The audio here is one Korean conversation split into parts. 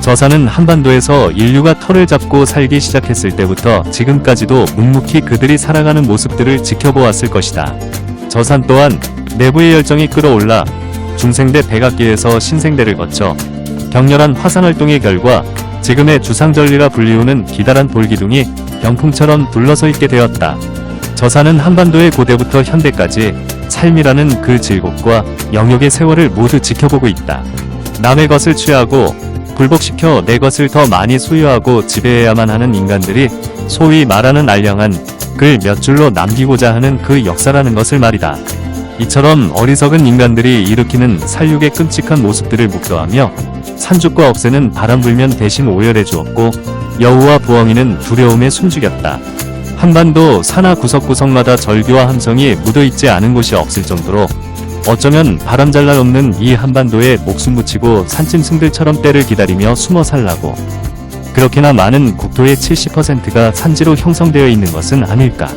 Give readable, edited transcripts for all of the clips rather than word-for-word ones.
저사는 한반도에서 인류가 털을 잡고 살기 시작했을 때부터 지금까지도 묵묵히 그들이 살아가는 모습들을 지켜보았을 것이다. 저산 또한 내부의 열정이 끌어올라 중생대 백악기에서 신생대를 거쳐 격렬한 화산활동의 결과 지금의 주상절리라 불리우는 기다란 돌기둥이 병풍처럼 둘러서 있게 되었다. 저산은 한반도의 고대부터 현대까지 삶이라는 그 질곡과 영역의 세월을 모두 지켜보고 있다. 남의 것을 취하고 굴복시켜 내 것을 더 많이 소유하고 지배해야만 하는 인간들이 소위 말하는 알량한 글 몇 줄로 남기고자 하는 그 역사라는 것을 말이다. 이처럼 어리석은 인간들이 일으키는 살육의 끔찍한 모습들을 묵도하며 산죽과 억새는 바람 불면 대신 오열해 주었고 여우와 부엉이는 두려움에 숨죽였다. 한반도 산하 구석구석마다 절규와 함성이 묻어있지 않은 곳이 없을 정도로 어쩌면 바람잘날 없는 이 한반도에 목숨 붙이고 산짐승들처럼 때를 기다리며 숨어 살라고 그렇게나 많은 국토의 70%가 산지로 형성되어 있는 것은 아닐까.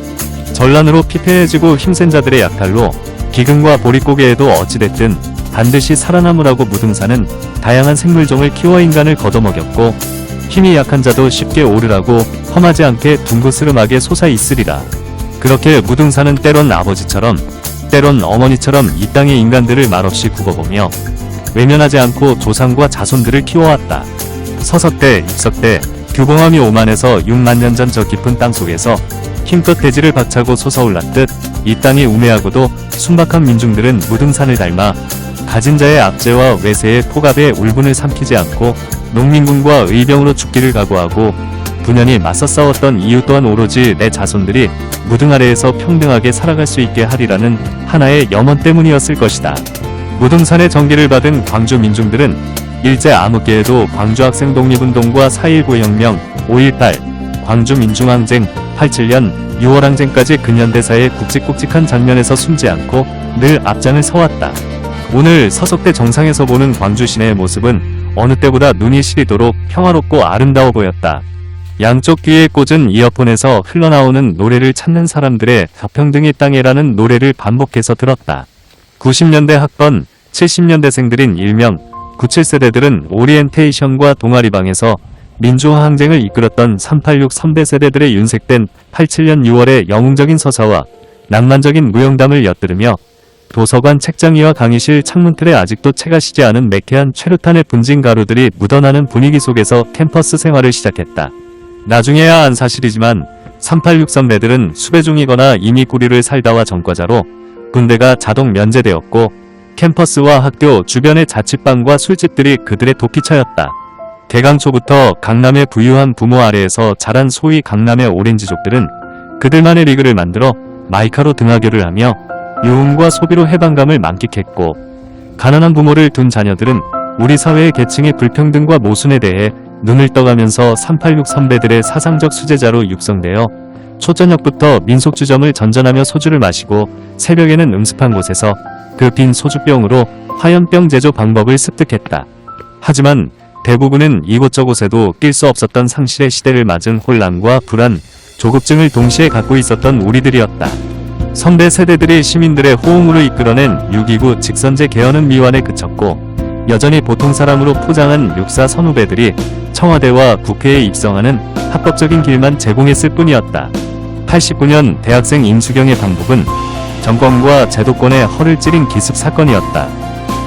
전란으로 피폐해지고 힘센 자들의 약탈로 기근과 보릿고개에도 어찌됐든 반드시 살아남으라고 무등산은 다양한 생물종을 키워 인간을 걷어먹였고 힘이 약한 자도 쉽게 오르라고 험하지 않게 둥그스름하게 솟아있으리라. 그렇게 무등산은 때론 아버지처럼 때론 어머니처럼 이 땅의 인간들을 말없이 굽어보며 외면하지 않고 조상과 자손들을 키워왔다. 서석대, 입석대, 규봉함이 오만해서 6만 년 전 저 깊은 땅속에서 힘껏 대지를 박차고 솟아올랐듯 이 땅이 우매하고도 순박한 민중들은 무등산을 닮아 가진 자의 압제와 외세의 포갑에 울분을 삼키지 않고 농민군과 의병으로 죽기를 각오하고 분연히 맞서 싸웠던 이유 또한 오로지 내 자손들이 무등 아래에서 평등하게 살아갈 수 있게 하리라는 하나의 염원 때문이었을 것이다. 무등산의 정기를 받은 광주 민중들은 일제 암흑기에도 광주 학생 독립운동과 4.19 혁명, 5.18, 광주 민중항쟁, 87년 6월 항쟁까지 근현대사의 굵직굵직한 장면에서 숨지 않고 늘 앞장을 서왔다. 오늘 서석대 정상에서 보는 광주 시내의 모습은 어느 때보다 눈이 시리도록 평화롭고 아름다워 보였다. 양쪽 귀에 꽂은 이어폰에서 흘러나오는 노래를 찾는 사람들의 평등의 땅에라는 노래를 반복해서 들었다. 90년대 학번, 70년대생들인 일명 97세대들은 오리엔테이션과 동아리방에서 민주화 항쟁을 이끌었던 386 선배 세대들의 윤색된 87년 6월의 영웅적인 서사와 낭만적인 무용담을 엿들으며 도서관 책장 위와 강의실 창문틀에 아직도 채가 시지 않은 매캐한 최루탄의 분진 가루들이 묻어나는 분위기 속에서 캠퍼스 생활을 시작했다. 나중에야 안 사실이지만 386 선배들은 수배 중이거나 이미 꾸리를 살다와 전과자로 군대가 자동 면제되었고 캠퍼스와 학교 주변의 자취방과 술집들이 그들의 도피처였다. 개강 초부터 강남의 부유한 부모 아래에서 자란 소위 강남의 오렌지족들은 그들만의 리그를 만들어 마이카로 등하교를 하며 유흥과 소비로 해방감을 만끽했고 가난한 부모를 둔 자녀들은 우리 사회의 계층의 불평등과 모순에 대해 눈을 떠가면서 386 선배들의 사상적 수제자로 육성되어 초저녁부터 민속주점을 전전하며 소주를 마시고 새벽에는 음습한 곳에서 그 빈 소주병으로 화염병 제조 방법을 습득했다. 하지만 대부분은 이곳저곳에도 낄 수 없었던 상실의 시대를 맞은 혼란과 불안, 조급증을 동시에 갖고 있었던 우리들이었다. 선배 세대들이 시민들의 호응으로 이끌어낸 6.29 직선제 개헌은 미완에 그쳤고 여전히 보통 사람으로 포장한 육사 선후배들이 청와대와 국회에 입성하는 합법적인 길만 제공했을 뿐이었다. 89년 대학생 임수경의 방북은 정권과 제도권의 허를 찌른 기습 사건이었다.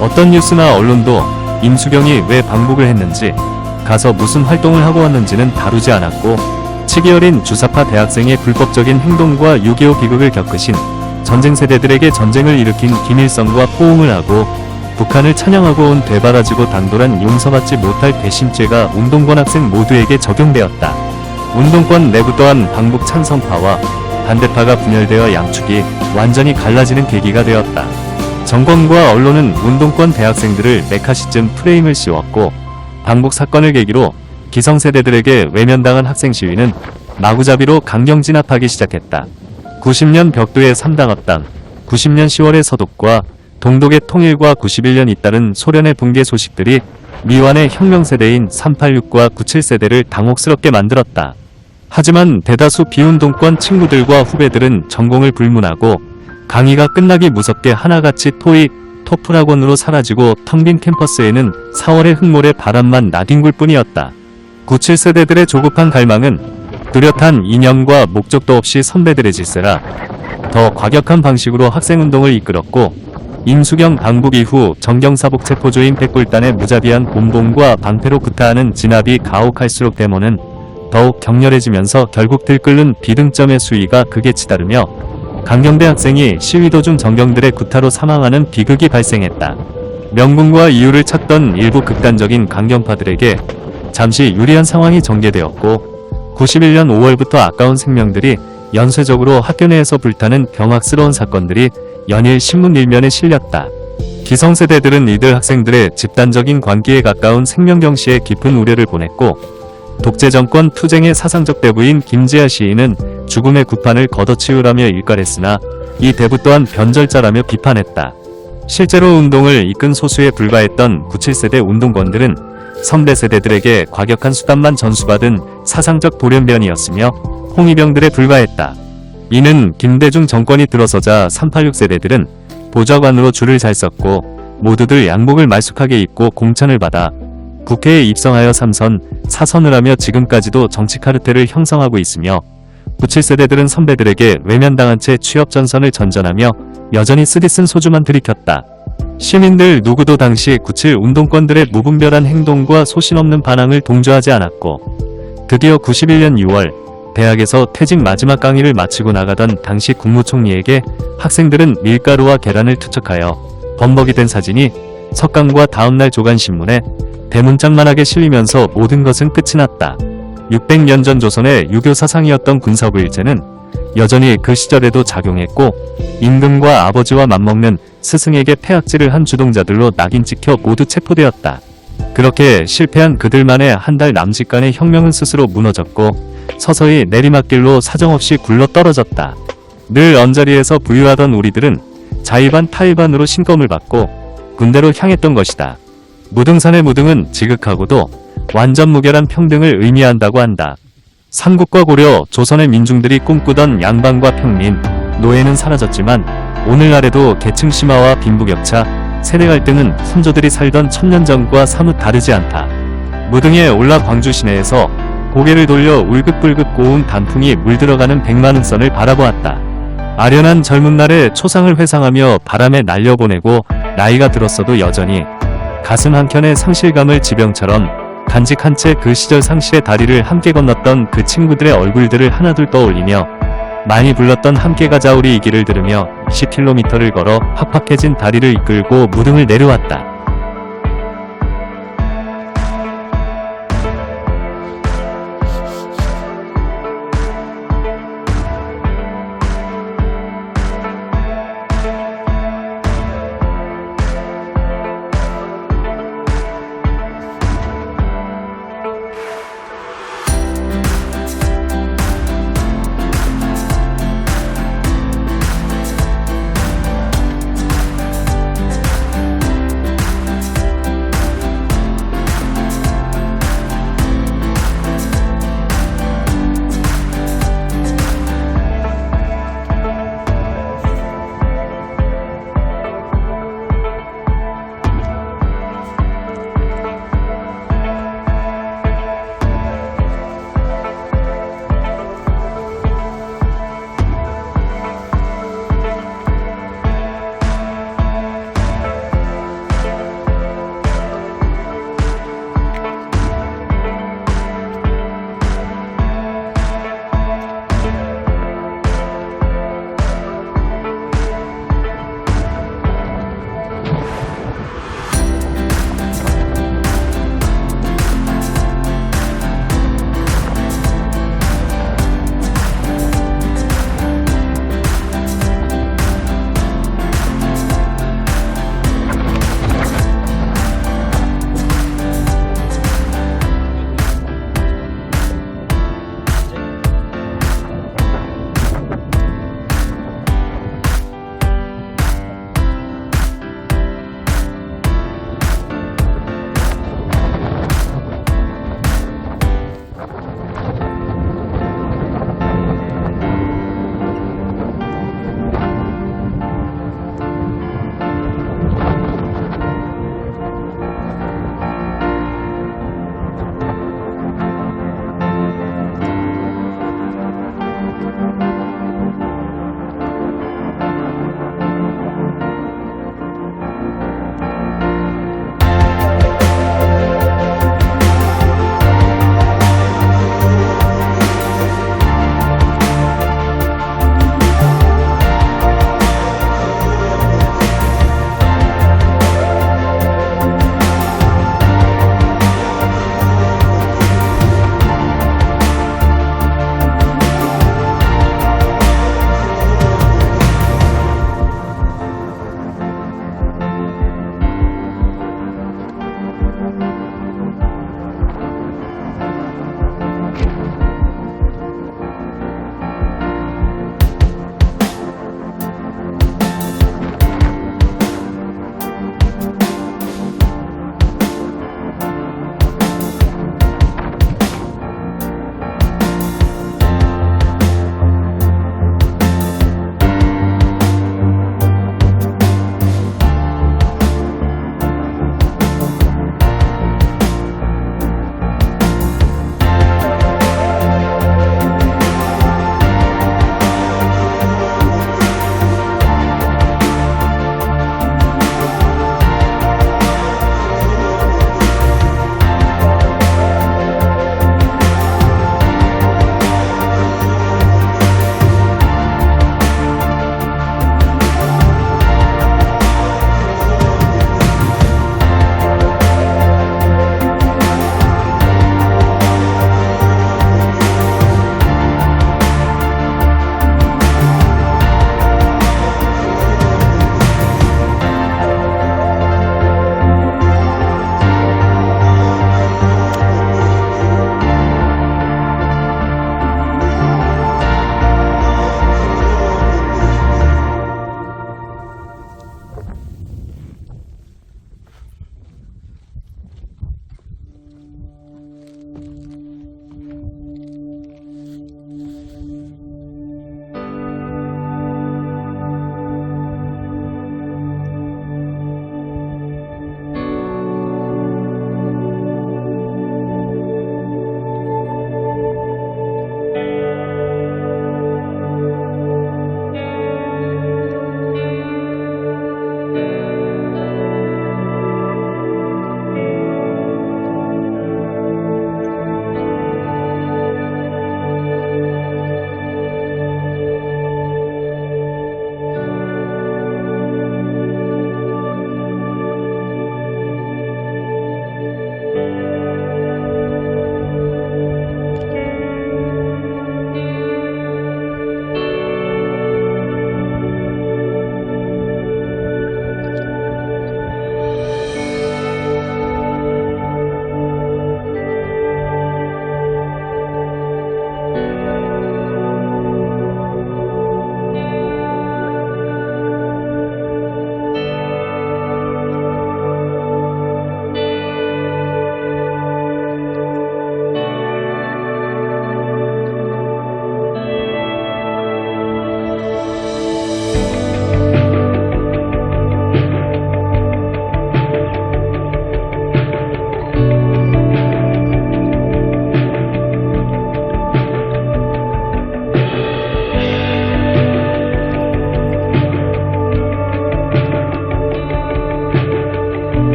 어떤 뉴스나 언론도 임수경이 왜 방북을 했는지, 가서 무슨 활동을 하고 왔는지는 다루지 않았고 치기 어린 주사파 대학생의 불법적인 행동과 6.25 비극을 겪으신 전쟁 세대들에게 전쟁을 일으킨 김일성과 포옹을 하고 북한을 찬양하고 온 되바라지고 당돌한 용서받지 못할 배심죄가 운동권 학생 모두에게 적용되었다. 운동권 내부 또한 방북 찬성파와 반대파가 분열되어 양축이 완전히 갈라지는 계기가 되었다. 정권과 언론은 운동권 대학생들을 메카시즘 프레임을 씌웠고 방북 사건을 계기로 기성세대들에게 외면당한 학생 시위는 마구잡이로 강경 진압하기 시작했다. 90년 벽두의 3당 합당, 90년 10월의 서독과 동독의 통일과 91년 잇따른 소련의 붕괴 소식들이 미완의 혁명세대인 386과 97세대를 당혹스럽게 만들었다. 하지만 대다수 비운동권 친구들과 후배들은 전공을 불문하고 강의가 끝나기 무섭게 하나같이 토익 토플학원으로 사라지고 텅 빈 캠퍼스에는 4월의 흙모래 바람만 나뒹굴 뿐이었다. 97세대들의 조급한 갈망은 뚜렷한 이념과 목적도 없이 선배들의 질세라 더 과격한 방식으로 학생운동을 이끌었고, 임수경 방북 이후 정경사복 체포조인 백골단의 무자비한 곤봉과 방패로 구타하는 진압이 가혹할수록 데모는 더욱 격렬해지면서 결국 들끓는 비등점의 수위가 극에 치다르며 강경대 학생이 시위 도중 정경들의 구타로 사망하는 비극이 발생했다. 명분과 이유를 찾던 일부 극단적인 강경파들에게 잠시 유리한 상황이 전개되었고, 91년 5월부터 아까운 생명들이 연쇄적으로 학교 내에서 불타는 경악스러운 사건들이 연일 신문 일면에 실렸다. 기성세대들은 이들 학생들의 집단적인 광기에 가까운 생명경시에 깊은 우려를 보냈고, 독재정권 투쟁의 사상적 대부인 김지아 시인은 죽음의 구판을 걷어치우라며 일갈했으나 이 대부 또한 변절자라며 비판했다. 실제로 운동을 이끈 소수에 불과했던 97세대 운동권들은 선배 세대들에게 과격한 수단만 전수받은 사상적 돌연변이었으며 홍위병들에 불과했다. 이는 김대중 정권이 들어서자 386 세대들은 보좌관으로 줄을 잘 섰고 모두들 양복을 말쑥하게 입고 공천을 받아 국회에 입성하여 3선, 4선을 하며 지금까지도 정치 카르텔을 형성하고 있으며, 97세대들은 선배들에게 외면당한 채 취업 전선을 전전하며 여전히 쓰디쓴 소주만 들이켰다. 시민들 누구도 당시 97 운동권들의 무분별한 행동과 소신없는 반항을 동조하지 않았고, 드디어 91년 6월 대학에서 퇴직 마지막 강의를 마치고 나가던 당시 국무총리에게 학생들은 밀가루와 계란을 투척하여 범벅이 된 사진이 석강과 다음날 조간신문에 대문짝만하게 실리면서 모든 것은 끝이 났다. 600년 전 조선의 유교 사상이었던 군사부일제는 여전히 그 시절에도 작용했고, 임금과 아버지와 맞먹는 스승에게 폐악질을 한 주동자들로 낙인 찍혀 모두 체포되었다. 그렇게 실패한 그들만의 한 달 남짓간의 혁명은 스스로 무너졌고 서서히 내리막길로 사정없이 굴러떨어졌다. 늘 언저리에서 부유하던 우리들은 자의반 타의반으로 신검을 받고 군대로 향했던 것이다. 무등산의 무등은 지극하고도 완전 무결한 평등을 의미한다고 한다. 삼국과 고려, 조선의 민중들이 꿈꾸던 양반과 평민, 노예는 사라졌지만 오늘날에도 계층 심화와 빈부격차, 세대 갈등은 선조들이 살던 천년 전과 사뭇 다르지 않다. 무등에 올라 광주 시내에서 고개를 돌려 울긋불긋 고운 단풍이 물들어가는 백만흥선을 바라보았다. 아련한 젊은 날의 초상을 회상하며 바람에 날려보내고 나이가 들었어도 여전히 가슴 한켠의 상실감을 지병처럼 간직한 채 그 시절 상실의 다리를 함께 건넜던 그 친구들의 얼굴들을 하나둘 떠올리며 많이 불렀던 함께 가자 우리 이 길을 들으며 10km를 걸어 팍팍해진 다리를 이끌고 무등을 내려왔다.